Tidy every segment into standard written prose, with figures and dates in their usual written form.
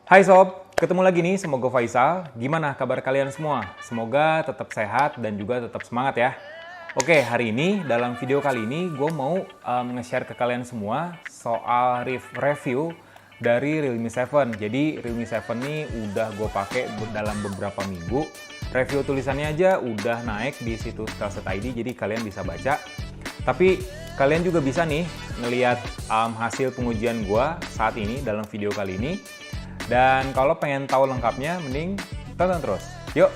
Hai sob, ketemu lagi nih sama gue Faisal. Gimana kabar kalian semua? Semoga tetap sehat dan juga tetap semangat ya. Oke, hari ini dalam video kali ini gue mau nge-share ke kalian semua soal review dari Realme 7. Jadi Realme 7 ini udah gue pakai dalam beberapa minggu. Review tulisannya aja udah naik di situs Telset ID, jadi kalian bisa baca. Tapi kalian juga bisa nih ngelihat hasil pengujian gue saat ini dalam video kali ini. Dan kalau pengen tahu lengkapnya, mending tonton terus. Yuk!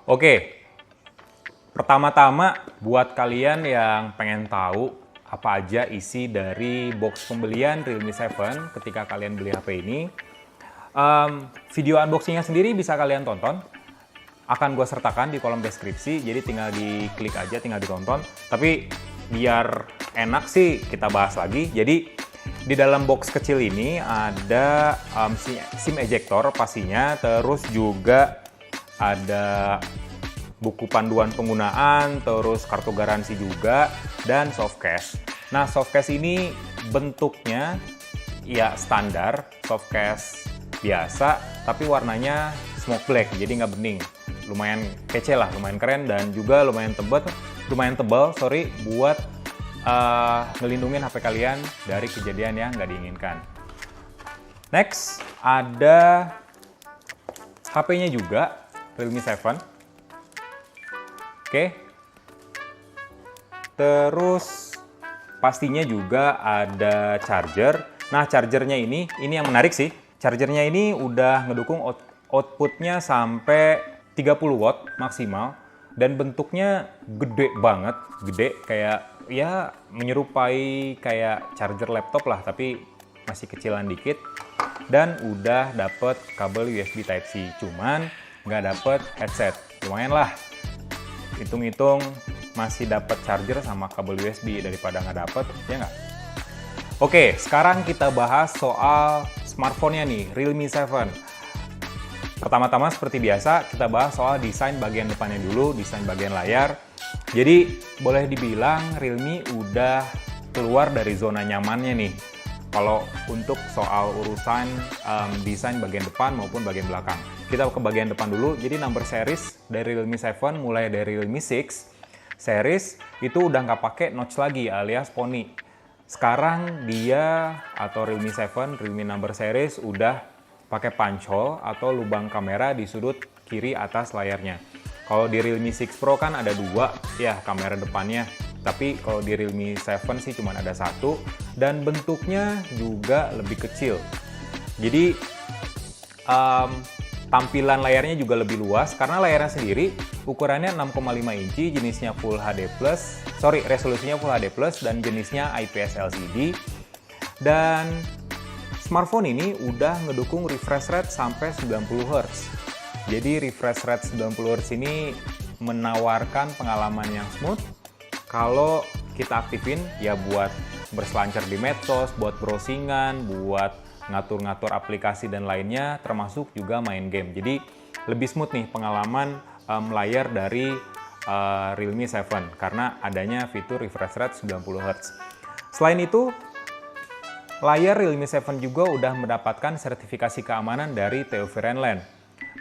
Oke, pertama-tama buat kalian yang pengen tahu apa aja isi dari box pembelian Realme 7 ketika kalian beli HP ini, video unboxingnya sendiri bisa kalian tonton. Akan gue sertakan di kolom deskripsi, jadi tinggal diklik aja, tinggal ditonton. Tapi biar enak sih kita bahas lagi. Jadi di dalam box kecil ini ada SIM ejector pastinya, terus juga ada buku panduan penggunaan, terus kartu garansi juga, dan softcase. Nah, softcase ini bentuknya ya standar, softcase biasa, tapi warnanya smoke black, jadi nggak bening. Lumayan kece lah, lumayan keren, dan juga lumayan tebal buat ngelindungin HP kalian dari kejadian yang nggak diinginkan. Next, ada HP-nya juga, Realme 7. Oke. Terus pastinya juga ada charger. Nah, chargernya ini yang menarik sih. Chargernya ini udah ngedukung outputnya sampai 30 watt maksimal, dan bentuknya gede banget, gede kayak ya menyerupai kayak charger laptop lah, tapi masih kecilan dikit. Dan udah dapet kabel USB Type-C, cuman nggak dapet headset. Lumayan lah, hitung-hitung masih dapet charger sama kabel USB daripada nggak dapet, ya nggak? Oke, sekarang kita bahas soal smartphone-nya nih, Realme 7. Pertama-tama seperti biasa kita bahas soal desain bagian depannya dulu, desain bagian layar. Jadi boleh dibilang Realme udah keluar dari zona nyamannya nih kalau untuk soal urusan desain bagian depan maupun bagian belakang. Kita ke bagian depan dulu. Jadi number series dari Realme 7 mulai dari Realme 6 series itu udah nggak pakai notch lagi alias poni. Sekarang dia atau Realme 7, Realme number series udah pakai punch hole atau lubang kamera di sudut kiri atas layarnya. Kalau di Realme 6 Pro kan ada dua ya kamera depannya, tapi kalau di Realme 7 sih cuma ada satu, dan bentuknya juga lebih kecil. Jadi tampilan layarnya juga lebih luas karena layarnya sendiri ukurannya 6,5 inci, jenisnya Full HD+, resolusinya Full HD+, dan jenisnya IPS LCD. Dan smartphone ini udah ngedukung refresh rate sampai 90 Hz. Jadi refresh rate 90 Hz ini menawarkan pengalaman yang smooth. Kalau kita aktifin ya buat berselancar di medsos, buat browsingan, buat ngatur-ngatur aplikasi dan lainnya, termasuk juga main game. Jadi lebih smooth nih pengalaman layar dari Realme 7 karena adanya fitur refresh rate 90 Hz. Selain itu, layar Realme 7 juga udah mendapatkan sertifikasi keamanan dari TÜV Rheinland.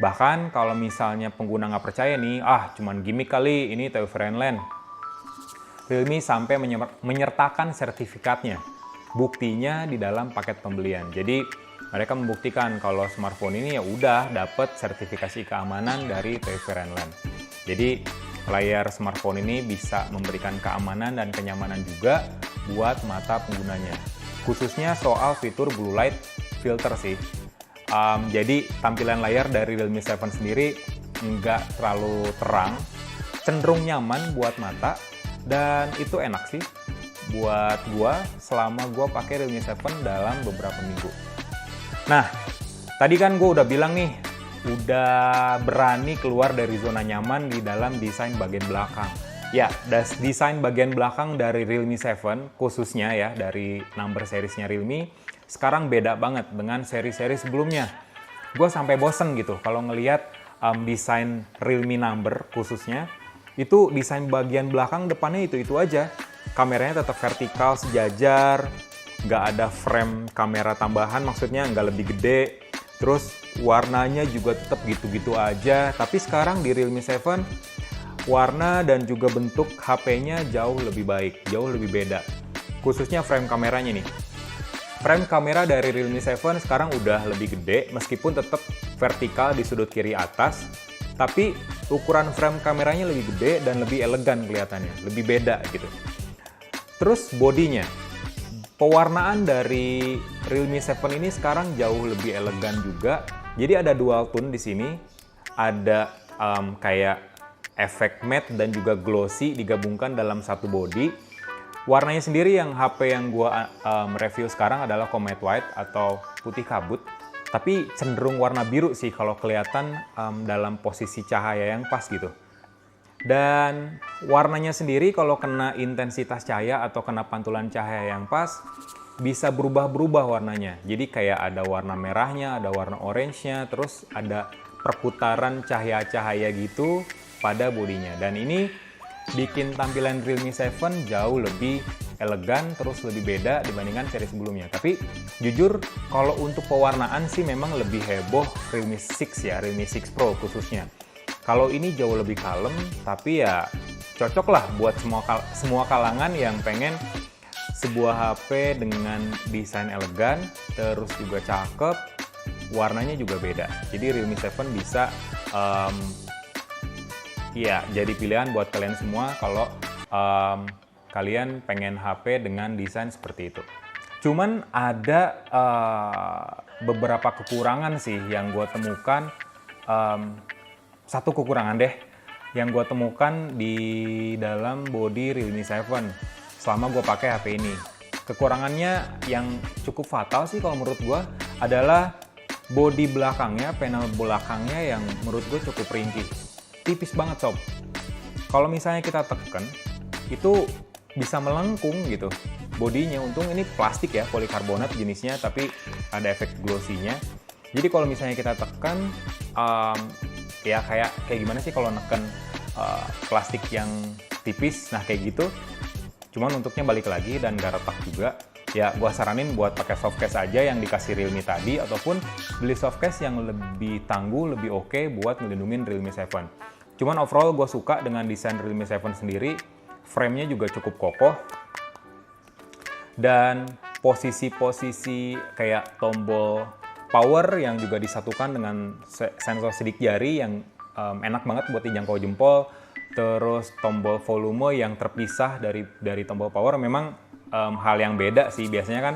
Bahkan kalau misalnya pengguna nggak percaya nih, cuman gimmick kali ini TÜV Rheinland, Realme sampai menyertakan sertifikatnya. Buktinya di dalam paket pembelian. Jadi mereka membuktikan kalau smartphone ini ya udah dapat sertifikasi keamanan dari TÜV Rheinland. Jadi layar smartphone ini bisa memberikan keamanan dan kenyamanan juga buat mata penggunanya. Khususnya soal fitur blue light filter sih. Jadi tampilan layar dari Realme 7 sendiri nggak terlalu terang, cenderung nyaman buat mata, dan itu enak sih buat gua selama gua pakai Realme 7 dalam beberapa minggu. Nah, tadi kan gua udah bilang nih, udah berani keluar dari zona nyaman di dalam desain bagian belakang. Ya, desain bagian belakang dari Realme 7, khususnya ya dari number seriesnya Realme, sekarang beda banget dengan seri-seri sebelumnya. Gue sampai bosen gitu kalau ngelihat desain Realme number khususnya, itu desain bagian belakang depannya itu aja. Kameranya tetap vertikal sejajar, nggak ada frame kamera tambahan, maksudnya nggak lebih gede. Terus warnanya juga tetap gitu-gitu aja. Tapi sekarang di Realme 7, warna dan juga bentuk HP-nya jauh lebih baik, jauh lebih beda. Khususnya frame kameranya nih. Frame kamera dari Realme 7 sekarang udah lebih gede, meskipun tetap vertikal di sudut kiri atas. Tapi ukuran frame kameranya lebih gede dan lebih elegan kelihatannya, lebih beda gitu. Terus bodinya, pewarnaan dari Realme 7 ini sekarang jauh lebih elegan juga. Jadi ada dual tone di sini, ada kayak efek matte dan juga glossy digabungkan dalam satu body. Warnanya sendiri yang HP yang gua review sekarang adalah Comet White atau putih kabut. Tapi cenderung warna biru sih kalau kelihatan dalam posisi cahaya yang pas gitu. Dan warnanya sendiri kalau kena intensitas cahaya atau kena pantulan cahaya yang pas, bisa berubah-berubah warnanya. Jadi kayak ada warna merahnya, ada warna orange-nya, terus ada perputaran cahaya-cahaya gitu pada bodinya. Dan ini bikin tampilan Realme 7 jauh lebih elegan, terus lebih beda dibandingkan seri sebelumnya. Tapi jujur kalau untuk pewarnaan sih memang lebih heboh Realme 6 ya, Realme 6 Pro khususnya. Kalau ini jauh lebih kalem, tapi ya cocok lah buat semua kalangan yang pengen sebuah HP dengan desain elegan, terus juga cakep, warnanya juga beda. Jadi Realme 7 bisa ya jadi pilihan buat kalian semua kalau kalian pengen HP dengan desain seperti itu. Cuman ada beberapa kekurangan sih yang gue temukan. Satu kekurangan deh yang gue temukan di dalam body Realme 7 selama gue pakai HP ini. Kekurangannya yang cukup fatal sih kalau menurut gue adalah body belakangnya, panel belakangnya yang menurut gue cukup ringkih. Tipis banget sob. Kalau misalnya kita tekan, itu bisa melengkung gitu bodinya. Untung ini plastik ya, polikarbonat jenisnya, tapi ada efek glossy-nya. Jadi kalau misalnya kita tekan, ya kayak gimana sih kalau neken plastik yang tipis, nah kayak gitu. Cuman untuknya balik lagi dan gak retak juga. Ya gua saranin buat pakai softcase aja yang dikasih Realme tadi, ataupun beli softcase yang lebih tangguh, lebih oke buat melindungi Realme 7. Cuman overall gue suka dengan desain Realme 7 sendiri. Frame-nya juga cukup kokoh. Dan posisi-posisi kayak tombol power yang juga disatukan dengan sensor sidik jari yang enak banget buat dijangkau jempol. Terus tombol volume yang terpisah dari tombol power memang hal yang beda sih. Biasanya kan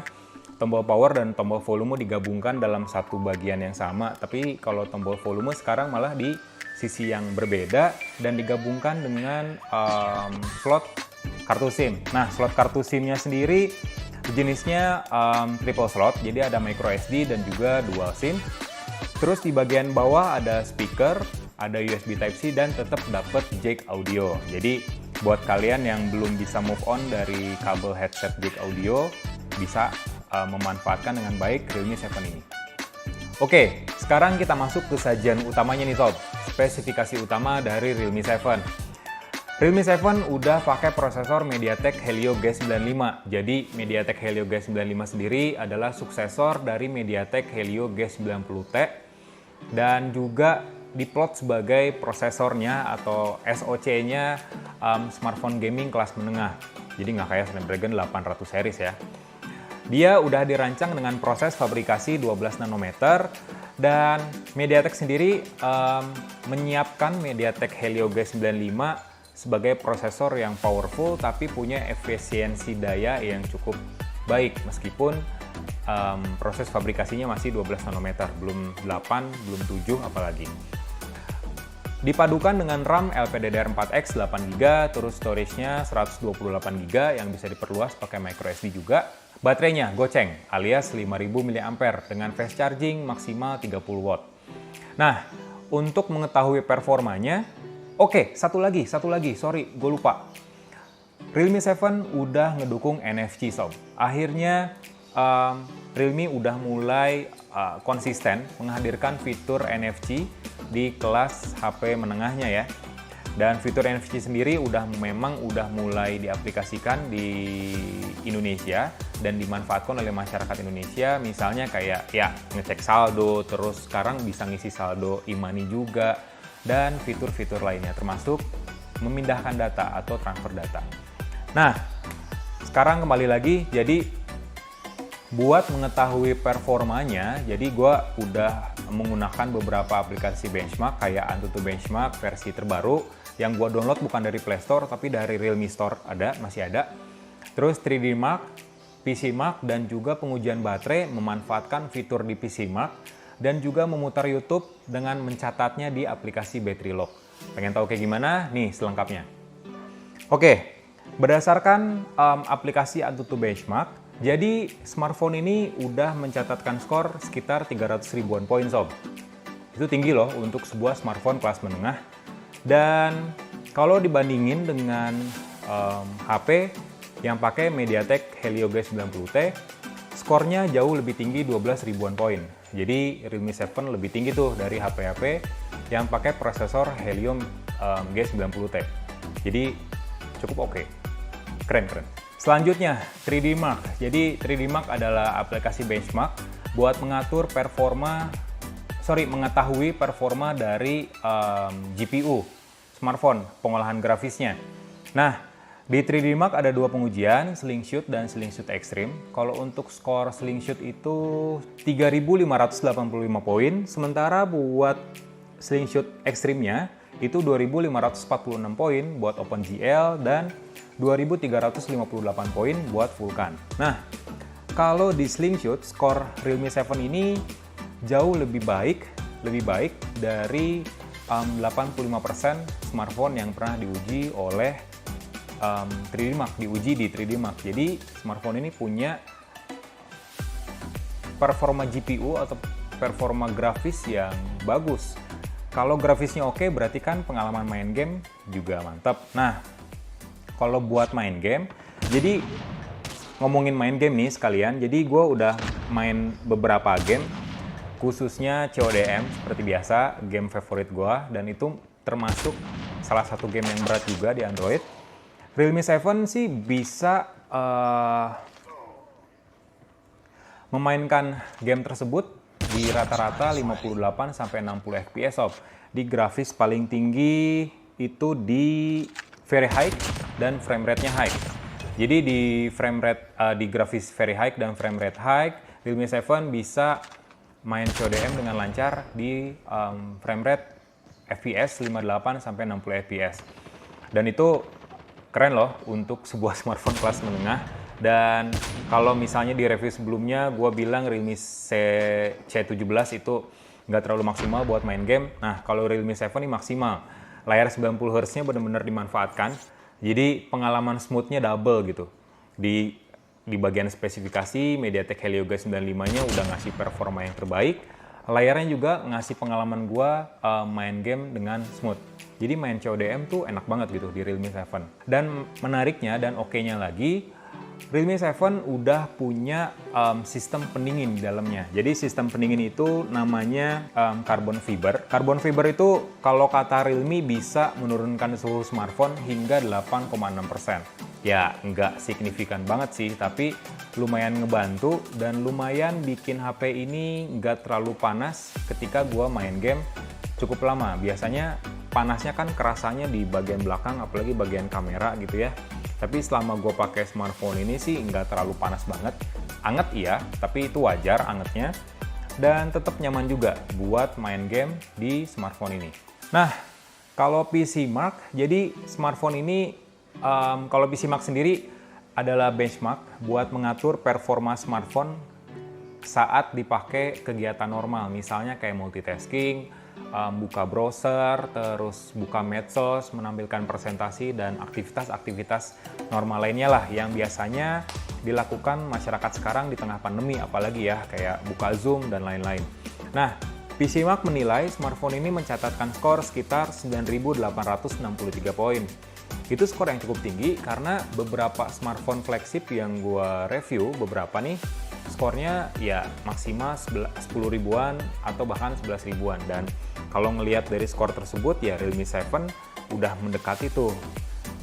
tombol power dan tombol volume digabungkan dalam satu bagian yang sama. Tapi kalau tombol volume sekarang malah di sisi yang berbeda dan digabungkan dengan slot kartu SIM. Nah, slot kartu SIM-nya sendiri jenisnya triple slot, jadi ada micro SD dan juga dual SIM. Terus di bagian bawah ada speaker, ada USB Type-C dan tetap dapat jack audio. Jadi buat kalian yang belum bisa move on dari kabel headset jack audio, bisa memanfaatkan dengan baik Realme 7 ini. Oke, sekarang kita masuk ke sajian utamanya nih sob. Spesifikasi utama dari Realme 7. Realme 7 udah pakai prosesor MediaTek Helio G95. Jadi MediaTek Helio G95 sendiri adalah suksesor dari MediaTek Helio G90T dan juga diplot sebagai prosesornya atau SoC-nya smartphone gaming kelas menengah. Jadi nggak kayak Snapdragon 800 series ya. Dia udah dirancang dengan proses fabrikasi 12 nanometer dan MediaTek sendiri menyiapkan MediaTek Helio G95 sebagai prosesor yang powerful tapi punya efisiensi daya yang cukup baik meskipun proses fabrikasinya masih 12 nanometer, belum 8, belum 7 apalagi. Dipadukan dengan RAM LPDDR4X 8GB, terus storage-nya 128GB yang bisa diperluas pakai microSD juga. Baterainya goceng alias 5000 mAh dengan fast charging maksimal 30 watt. Nah, untuk mengetahui performanya, oke, satu lagi, sorry, gue lupa. Realme 7 udah ngedukung NFC sob. Akhirnya Realme udah mulai konsisten menghadirkan fitur NFC di kelas HP menengahnya ya. Dan fitur NFC sendiri memang udah mulai diaplikasikan di Indonesia dan dimanfaatkan oleh masyarakat Indonesia, misalnya kayak ya ngecek saldo, terus sekarang bisa ngisi saldo e-money juga, dan fitur-fitur lainnya termasuk memindahkan data atau transfer data. Nah, sekarang kembali lagi, jadi buat mengetahui performanya, jadi gue udah menggunakan beberapa aplikasi benchmark kayak Antutu Benchmark versi terbaru yang gue download bukan dari Play Store tapi dari Realme Store masih ada. Terus 3D Mark, PC Mark, dan juga pengujian baterai memanfaatkan fitur di PC Mark dan juga memutar YouTube dengan mencatatnya di aplikasi Battery Log. Pengen tahu kayak gimana? Nih selengkapnya. Oke, berdasarkan aplikasi Antutu Benchmark, jadi smartphone ini udah mencatatkan skor sekitar 300 ribuan poin sob. Itu tinggi loh untuk sebuah smartphone kelas menengah. Dan kalau dibandingin dengan HP yang pakai MediaTek Helio G90T, skornya jauh lebih tinggi 12 ribuan poin. Jadi Realme 7 lebih tinggi tuh dari HP-HP yang pakai prosesor Helio G90T. Jadi cukup oke. Keren. Selanjutnya 3D Mark. Jadi 3D Mark adalah aplikasi benchmark buat mengetahui performa dari GPU smartphone, pengolahan grafisnya. Nah, di 3D Mark ada dua pengujian, Slingshot dan Slingshot Extreme. Kalau untuk skor Slingshot itu 3.585 poin, sementara buat Slingshot Extreme-nya itu 2.546 poin buat OpenGL dan 2.358 poin buat Vulkan. Nah, kalau di Slingshot, skor Realme 7 ini jauh lebih baik dari 85% smartphone yang pernah diuji oleh 3D Mark, diuji di 3D Mark. Jadi smartphone ini punya performa GPU atau performa grafis yang bagus. Kalau grafisnya oke, berarti kan pengalaman main game juga mantap. Nah, kalau buat main game, jadi ngomongin main game nih sekalian, jadi gue udah main beberapa game, khususnya CODM seperti biasa, game favorit gue, dan itu termasuk salah satu game yang berat juga di Android. Realme 7 sih bisa memainkan game tersebut di rata-rata 58-60 fps sob. Di grafis paling tinggi itu di very high dan frame rate-nya high. Jadi di di grafis very high dan frame rate high, Realme 7 bisa main CODM dengan lancar di frame rate FPS 58-60 fps. Dan itu keren loh untuk sebuah smartphone kelas menengah. Dan kalau misalnya di review sebelumnya gue bilang Realme C17 itu nggak terlalu maksimal buat main game. Nah, kalau Realme 7 ini maksimal. Layar 90 Hz-nya benar-benar dimanfaatkan. Jadi pengalaman smooth-nya double gitu. Di bagian spesifikasi, MediaTek Helio G95-nya udah ngasih performa yang terbaik. Layarnya juga ngasih pengalaman gua main game dengan smooth. Jadi main CODM tuh enak banget gitu di Realme 7. Dan menariknya dan oke-nya lagi, Realme 7 udah punya sistem pendingin di dalamnya. Jadi sistem pendingin itu namanya carbon fiber. Carbon fiber itu kalau kata Realme bisa menurunkan suhu smartphone hingga 8,6%. Ya nggak signifikan banget sih, tapi lumayan ngebantu dan lumayan bikin HP ini nggak terlalu panas ketika gua main game cukup lama. Biasanya panasnya kan kerasanya di bagian belakang, apalagi bagian kamera gitu ya. Tapi selama gue pakai smartphone ini sih nggak terlalu panas banget. Anget iya, tapi itu wajar angetnya. Dan tetap nyaman juga buat main game di smartphone ini. Nah, kalau PC Mark, jadi smartphone ini, kalau PC Mark sendiri adalah benchmark buat mengatur performa smartphone saat dipakai kegiatan normal. Misalnya kayak multitasking, buka browser, terus buka medsos, menampilkan presentasi, dan aktivitas-aktivitas normal lainnya lah yang biasanya dilakukan masyarakat sekarang di tengah pandemi, apalagi ya kayak buka Zoom dan lain-lain. Nah, PC Mark menilai smartphone ini mencatatkan skor sekitar 9.863 poin. Itu skor yang cukup tinggi karena beberapa smartphone flagship yang gue review, beberapa nih, skornya ya maksimal 10 ribuan atau bahkan 11 ribuan. Dan kalau ngelihat dari skor tersebut ya Realme 7 udah mendekati tuh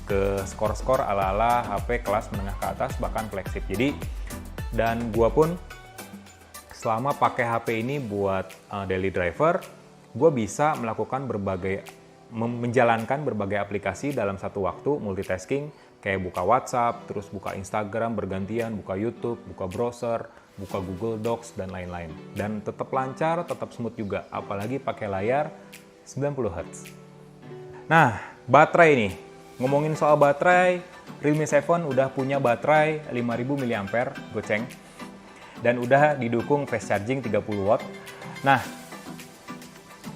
ke skor-skor ala-ala HP kelas menengah ke atas bahkan flagship. Jadi dan gua pun selama pakai HP ini buat daily driver, gua bisa melakukan menjalankan berbagai aplikasi dalam satu waktu, multitasking, kayak buka WhatsApp, terus buka Instagram bergantian, buka YouTube, buka browser, buka Google Docs, dan lain-lain. Dan tetap lancar, tetap smooth juga, apalagi pakai layar 90 Hz. Nah, baterai nih. Ngomongin soal baterai, Realme 7 udah punya baterai 5000 mAh, goceng. Dan udah didukung fast charging 30 watt. Nah,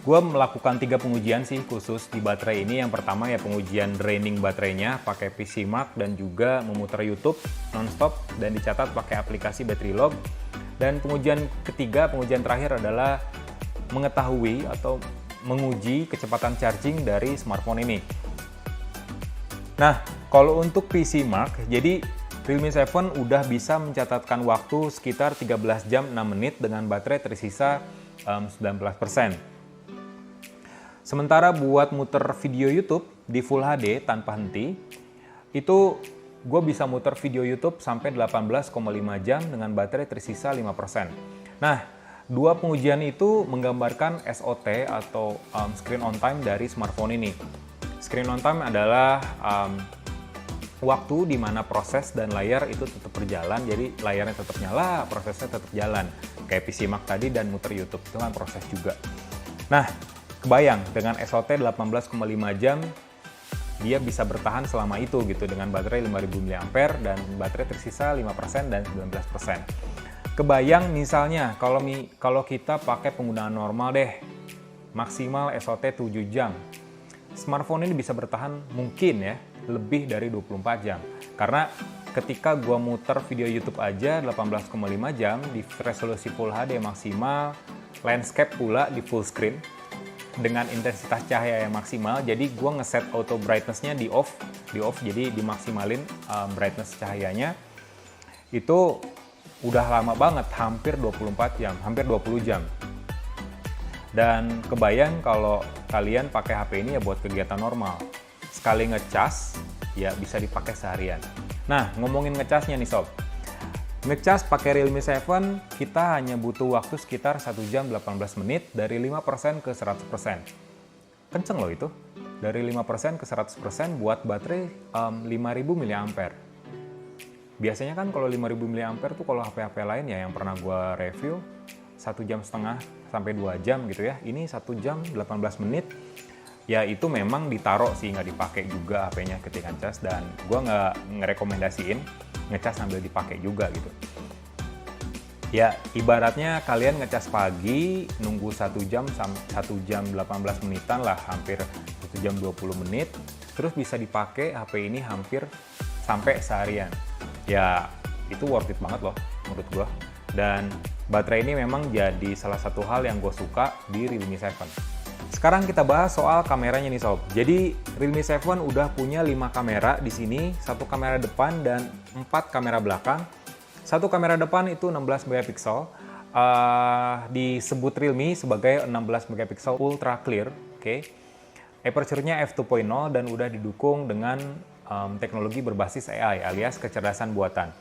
gue melakukan 3 pengujian sih khusus di baterai ini. Yang pertama ya pengujian draining baterainya pakai PC Mark dan juga memutar YouTube nonstop dan dicatat pakai aplikasi Battery Log. Dan pengujian ketiga, pengujian terakhir adalah mengetahui atau menguji kecepatan charging dari smartphone ini. Nah, kalau untuk PC Mark, jadi Realme 7 udah bisa mencatatkan waktu sekitar 13 jam 6 menit dengan baterai tersisa 19%. Sementara buat muter video YouTube di Full HD tanpa henti, itu gue bisa muter video YouTube sampai 18,5 jam dengan baterai tersisa 5%. Nah, dua pengujian itu menggambarkan SOT atau screen on time dari smartphone ini. Screen on time adalah waktu di mana proses dan layar itu tetap berjalan, jadi layarnya tetap nyala, prosesnya tetap jalan. Kayak PC Mark tadi dan muter YouTube, itu kan proses juga. Nah, kebayang dengan SOT 18,5 jam dia bisa bertahan selama itu gitu dengan baterai 5000 mAh dan baterai tersisa 5% dan 19%. Kebayang misalnya kalau kita pakai penggunaan normal deh, maksimal SOT 7 jam. Smartphone ini bisa bertahan mungkin ya lebih dari 24 jam. Karena ketika gua muter video YouTube aja 18,5 jam di resolusi Full HD maksimal, landscape pula di full screen dengan intensitas cahaya yang maksimal, jadi gue ngeset auto brightness-nya di off, jadi dimaksimalin brightness cahayanya. Itu udah lama banget, hampir 24 jam, hampir 20 jam. Dan kebayang kalau kalian pakai HP ini ya buat kegiatan normal. Sekali ngecas, ya bisa dipakai seharian. Nah, ngomongin ngecasnya nih sob. Ngecas pakai Realme 7, kita hanya butuh waktu sekitar 1 jam 18 menit dari 5% ke 100%. Kenceng loh itu. Dari 5% ke 100% buat baterai 5000 mAh. Biasanya kan kalau 5000 mAh tuh kalau HP-HP lain ya yang pernah gue review 1,5 jam sampai 2 jam gitu ya. Ini 1 jam 18 menit. Ya itu memang ditaruh sih, nggak dipakai juga HP-nya ketika ngecas, dan gue nggak ngerekomendasiin ngecas sambil dipakai juga gitu. Ya ibaratnya kalian ngecas pagi nunggu 1 jam 18 menitan lah, hampir 1 jam 20 menit, terus bisa dipakai HP ini hampir sampai seharian. Ya itu worth it banget loh menurut gue. Dan baterai ini memang jadi salah satu hal yang gue suka di Realme 7. Sekarang kita bahas soal kameranya nih sob. Jadi Realme 7 udah punya 5 kamera di sini, 1 kamera depan dan 4 kamera belakang. 1 kamera depan itu 16 megapiksel, disebut Realme sebagai 16 megapiksel ultra clear, oke. Aperture-nya f2.0 dan udah didukung dengan teknologi berbasis AI alias kecerdasan buatan.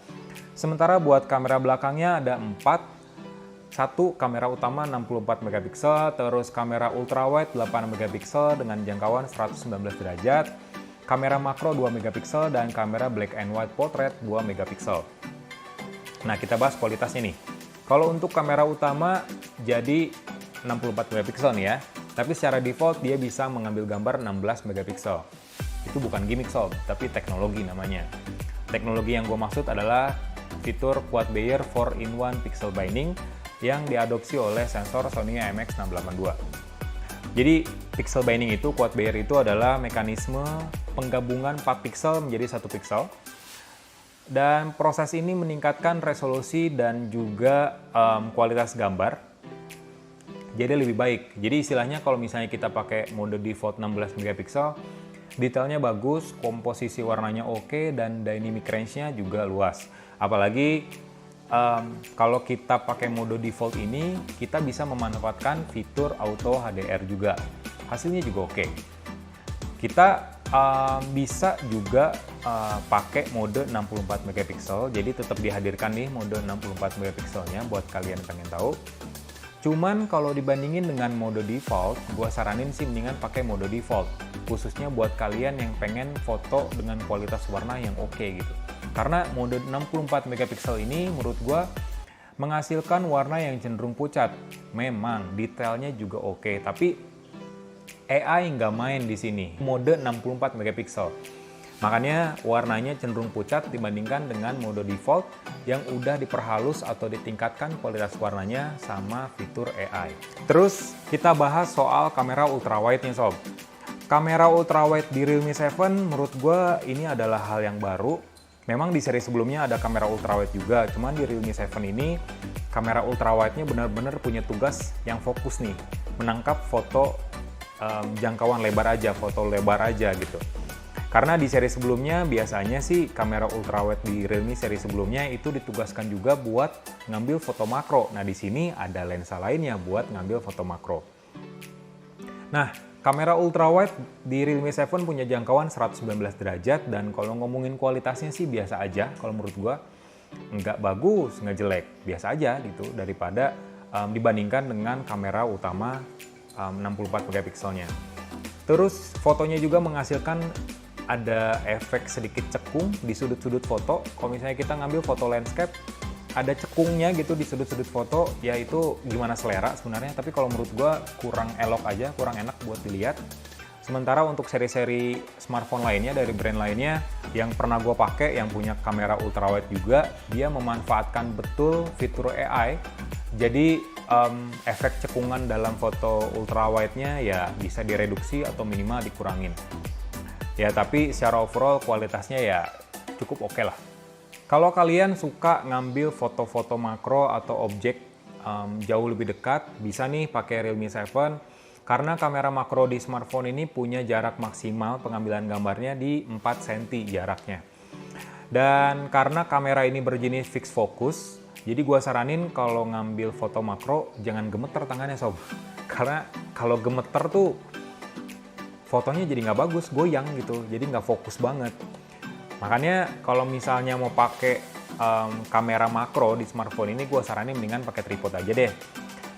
Sementara buat kamera belakangnya ada 4. 1 kamera utama 64 megapiksel, terus kamera ultrawide 8 megapiksel dengan jangkauan 119 derajat, kamera makro 2 megapiksel, dan kamera black and white portrait 2 megapiksel. Nah, kita bahas kualitasnya nih. Kalau untuk kamera utama jadi 64 megapiksel nih ya, tapi secara default dia bisa mengambil gambar 16 megapiksel. Itu bukan gimmick sob, tapi teknologi namanya. Teknologi yang gue maksud adalah fitur Quad Bayer 4-in-1 pixel binding yang diadopsi oleh sensor Sony IMX682. Jadi pixel binding itu, Quad Bayer itu adalah mekanisme penggabungan 4 pixel menjadi 1 pixel. Dan proses ini meningkatkan resolusi dan juga kualitas gambar. Jadi lebih baik. Jadi istilahnya kalau misalnya kita pakai mode default 16 megapiksel, detailnya bagus, komposisi warnanya oke, dan dynamic range-nya juga luas. Apalagi kalau kita pakai mode default ini, kita bisa memanfaatkan fitur auto HDR juga. Hasilnya juga oke. Kita bisa juga pakai mode 64 megapiksel, jadi tetap dihadirkan nih mode 64 megapikselnya buat kalian pengen tahu. Cuman kalau dibandingin dengan mode default, gua saranin sih mendingan pakai mode default, khususnya buat kalian yang pengen foto dengan kualitas warna yang oke gitu. Karena mode 64 megapiksel ini menurut gua menghasilkan warna yang cenderung pucat. Memang detailnya juga oke, tapi AI nggak main di sini. Mode 64 megapiksel. Makanya warnanya cenderung pucat dibandingkan dengan mode default yang udah diperhalus atau ditingkatkan kualitas warnanya sama fitur AI. Terus kita bahas soal kamera ultrawide nih sob. Kamera ultrawide di Realme 7 menurut gue ini adalah hal yang baru. Memang di seri sebelumnya ada kamera ultrawide juga, cuman di Realme 7 ini kamera ultrawide-nya benar-benar punya tugas yang fokus nih, menangkap foto jangkauan lebar aja, foto lebar aja gitu. Karena di seri sebelumnya biasanya sih kamera ultrawide di Realme seri sebelumnya itu ditugaskan juga buat ngambil foto makro. Nah di sini ada lensa lainnya buat ngambil foto makro. Nah, kamera ultrawide di Realme 7 punya jangkauan 119 derajat dan kalau ngomongin kualitasnya sih biasa aja. Kalau menurut gua nggak bagus, nggak jelek, biasa aja gitu daripada dibandingkan dengan kamera utama 64 megapikselnya. Terus fotonya juga menghasilkan ada efek sedikit cekung di sudut-sudut foto. Kalau misalnya kita ngambil foto landscape, ada cekungnya gitu di sudut-sudut foto, ya itu gimana selera sebenarnya, tapi kalau menurut gua kurang elok aja, kurang enak buat dilihat. Sementara untuk seri-seri smartphone lainnya dari brand lainnya yang pernah gua pakai yang punya kamera ultrawide juga, dia memanfaatkan betul fitur AI. Jadi efek cekungan dalam foto ultrawide-nya ya bisa direduksi atau minimal dikurangin. Ya tapi secara overall kualitasnya ya cukup oke lah. Kalau kalian suka ngambil foto-foto makro atau objek jauh lebih dekat, bisa nih pakai Realme 7 karena kamera makro di smartphone ini punya jarak maksimal pengambilan gambarnya di 4 cm jaraknya. Dan karena kamera ini berjenis fixed focus, jadi gua saranin kalau ngambil foto makro jangan gemeter tangannya sob. Karena kalau gemeter tuh fotonya jadi nggak bagus, goyang gitu, jadi nggak fokus banget. Makanya kalau misalnya mau pakai kamera makro di smartphone ini, gue saranin mendingan pakai tripod aja deh.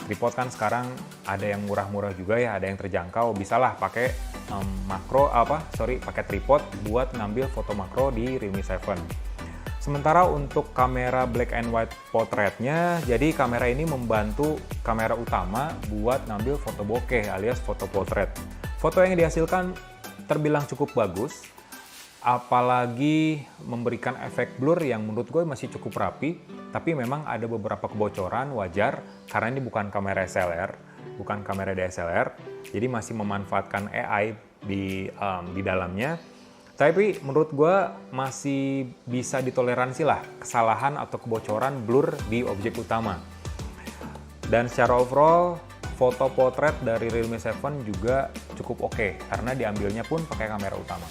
Tripod kan sekarang ada yang murah-murah juga ya, ada yang terjangkau. Bisalah pakai pakai tripod buat ngambil foto makro di Realme 7. Sementara untuk kamera black and white portraitnya, jadi kamera ini membantu kamera utama buat ngambil foto bokeh alias foto portrait. Foto yang dihasilkan terbilang cukup bagus, apalagi memberikan efek blur yang menurut gue masih cukup rapi, tapi memang ada beberapa kebocoran wajar karena ini bukan kamera SLR, bukan kamera DSLR, jadi masih memanfaatkan AI di dalamnya. Tapi menurut gue masih bisa ditoleransi lah kesalahan atau kebocoran blur di objek utama. Dan secara overall, foto potret dari Realme 7 juga cukup oke karena diambilnya pun pakai kamera utama.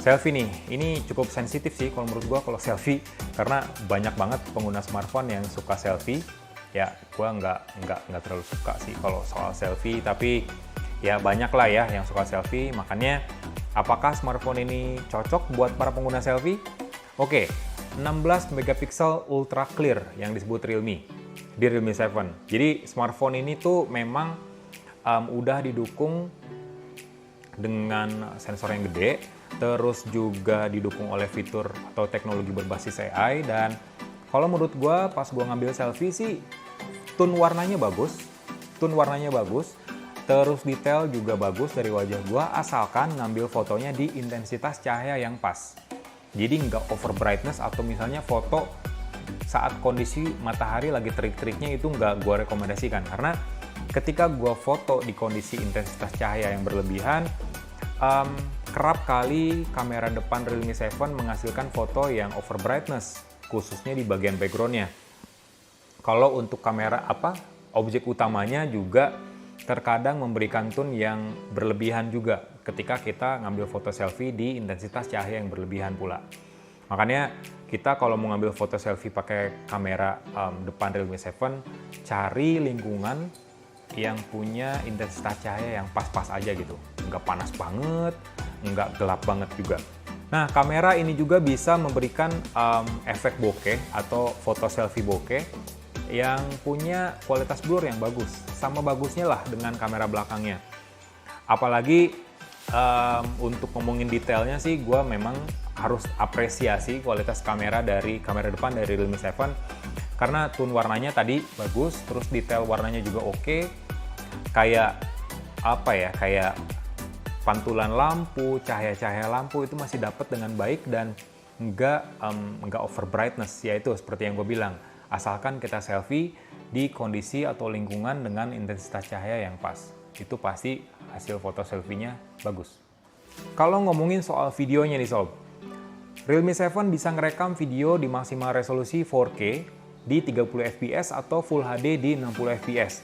Selfie nih, ini cukup sensitif sih kalau menurut gue kalau selfie karena banyak banget pengguna smartphone yang suka selfie. Ya, gue nggak terlalu suka sih kalau soal selfie, tapi ya banyak lah ya yang suka selfie. Makanya apakah smartphone ini cocok buat para pengguna selfie? Oke, 16 megapiksel ultra clear yang disebut Realme di Realme 7. Jadi smartphone ini tuh memang udah didukung dengan sensor yang gede, terus juga didukung oleh fitur atau teknologi berbasis AI. Dan kalau menurut gue pas gue ngambil selfie sih tone warnanya bagus, terus detail juga bagus dari wajah gua asalkan ngambil fotonya di intensitas cahaya yang pas. Jadi nggak over brightness atau misalnya foto saat kondisi matahari lagi terik-teriknya itu nggak gua rekomendasikan. Karena ketika gua foto di kondisi intensitas cahaya yang berlebihan, kerap kali kamera depan Realme 7 menghasilkan foto yang over brightness, khususnya di bagian backgroundnya. Kalau untuk kamera objek utamanya juga terkadang memberikan tone yang berlebihan juga ketika kita ngambil foto selfie di intensitas cahaya yang berlebihan pula. Makanya kita kalau mau ngambil foto selfie pakai kamera depan Realme 7, cari lingkungan yang punya intensitas cahaya yang pas-pas aja gitu. Nggak panas banget, nggak gelap banget juga. Nah, kamera ini juga bisa memberikan efek bokeh atau foto selfie bokeh yang punya kualitas blur yang bagus. Sama bagusnya lah dengan kamera belakangnya. Apalagi untuk ngomongin detailnya sih, gue memang harus apresiasi kualitas kamera dari kamera depan dari Realme 7. Karena tone warnanya tadi bagus, terus detail warnanya juga oke. Kayak apa ya, kayak pantulan lampu, cahaya-cahaya lampu itu masih dapat dengan baik dan nggak over brightness, yaitu seperti yang gue bilang, asalkan kita selfie di kondisi atau lingkungan dengan intensitas cahaya yang pas, itu pasti hasil foto selfie-nya bagus. Kalau ngomongin soal videonya nih sob, Realme 7 bisa ngerekam video di maksimal resolusi 4K di 30 fps atau Full HD di 60 fps.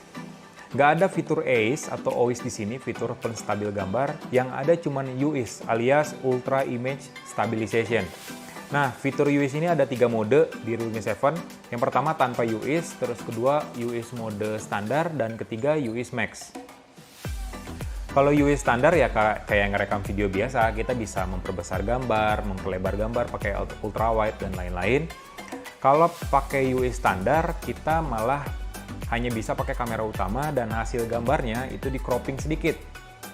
Nggak ada fitur AIS atau OIS di sini, fitur penstabil gambar. Yang ada cuman UIS alias Ultra Image Stabilization. Nah, fitur UIS ini ada 3 mode di Realme 7. Yang pertama tanpa UIS, terus kedua UIS mode standar, dan ketiga UIS Max. Kalau UIS standar ya kayak ngerekam video biasa, kita bisa memperbesar gambar, memperlebar gambar pakai ultra wide dan lain-lain. Kalau pakai UIS standar, kita malah hanya bisa pakai kamera utama dan hasil gambarnya itu di cropping sedikit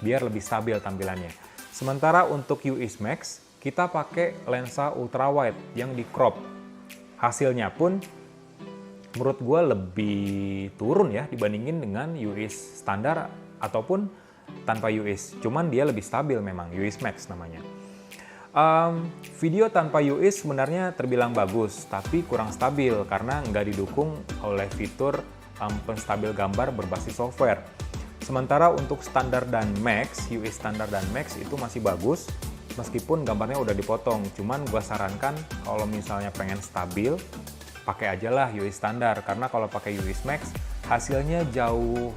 biar lebih stabil tampilannya. Sementara untuk UIS Max, kita pakai lensa ultra wide yang di crop. Hasilnya pun menurut gue lebih turun ya dibandingin dengan UIS standar ataupun tanpa UIS. Cuman dia lebih stabil memang, UIS Max namanya. Video tanpa UIS sebenarnya terbilang bagus, tapi kurang stabil karena nggak didukung oleh fitur penstabil gambar berbasis software. Sementara untuk standar dan max, UIS standar dan max itu masih bagus, meskipun gambarnya udah dipotong. Cuman gua sarankan kalau misalnya pengen stabil, pakai aja lah UIS standar, karena kalau pakai UIS max, hasilnya jauh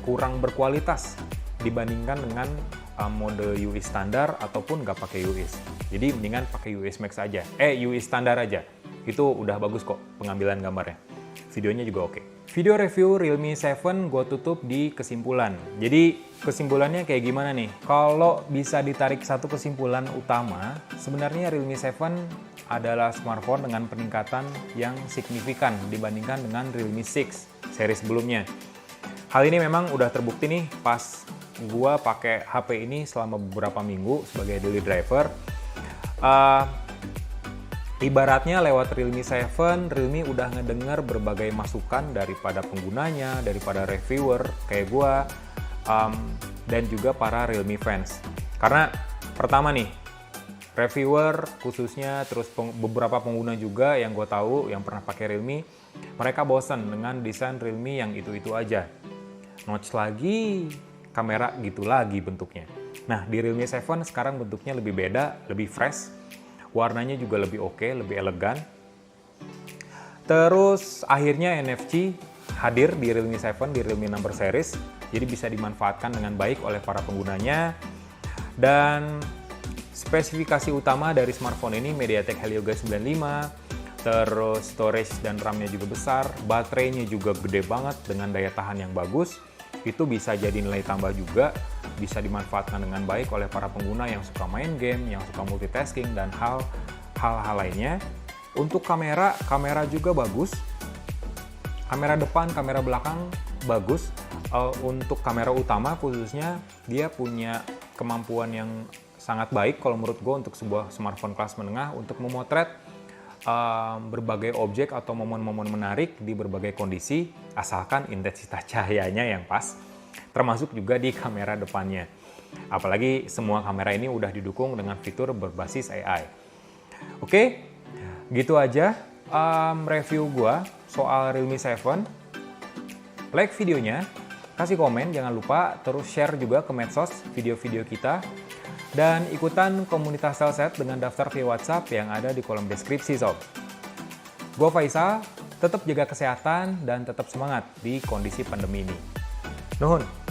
kurang berkualitas dibandingkan dengan mode UIS standar ataupun nggak pakai UIS. Jadi mendingan pakai UIS max aja, UIS standar aja. Itu udah bagus kok pengambilan gambarnya. Videonya juga oke. Video review Realme 7 gue tutup di kesimpulan. Jadi kesimpulannya kayak gimana nih? Kalau bisa ditarik satu kesimpulan utama, sebenarnya Realme 7 adalah smartphone dengan peningkatan yang signifikan dibandingkan dengan Realme 6 seri sebelumnya. Hal ini memang udah terbukti nih pas gue pakai HP ini selama beberapa minggu sebagai daily driver. Ibaratnya lewat Realme 7, Realme udah ngedenger berbagai masukan daripada penggunanya, daripada reviewer kayak gua, dan juga para Realme fans. Karena pertama nih, reviewer khususnya, terus beberapa pengguna juga yang gue tahu yang pernah pakai Realme, mereka bosan dengan desain Realme yang itu-itu aja. Notch lagi, kamera gitu lagi bentuknya. Nah, di Realme 7 sekarang bentuknya lebih beda, lebih fresh. Warnanya juga lebih oke, lebih elegan. Terus akhirnya NFC hadir di Realme 7, di Realme Number Series. Jadi bisa dimanfaatkan dengan baik oleh para penggunanya. Dan spesifikasi utama dari smartphone ini MediaTek Helio G95. Terus storage dan RAM-nya juga besar. Baterainya juga gede banget dengan daya tahan yang bagus. Itu bisa jadi nilai tambah juga. Bisa dimanfaatkan dengan baik oleh para pengguna yang suka main game, yang suka multitasking, dan hal-hal lainnya. Untuk kamera juga bagus. Kamera depan, kamera belakang bagus. Untuk kamera utama khususnya, dia punya kemampuan yang sangat baik kalau menurut gue untuk sebuah smartphone kelas menengah untuk memotret berbagai objek atau momen-momen menarik di berbagai kondisi, asalkan intensitas cahayanya yang pas. Termasuk juga di kamera depannya. Apalagi semua kamera ini udah didukung dengan fitur berbasis AI. Oke, gitu aja review gua soal Realme 7. Like videonya, kasih komen jangan lupa, terus share juga ke medsos video-video kita. Dan ikutan komunitas Cellset dengan daftar via WhatsApp yang ada di kolom deskripsi sob. Gua Faisal, tetap jaga kesehatan dan tetap semangat di kondisi pandemi ini. Nuhun.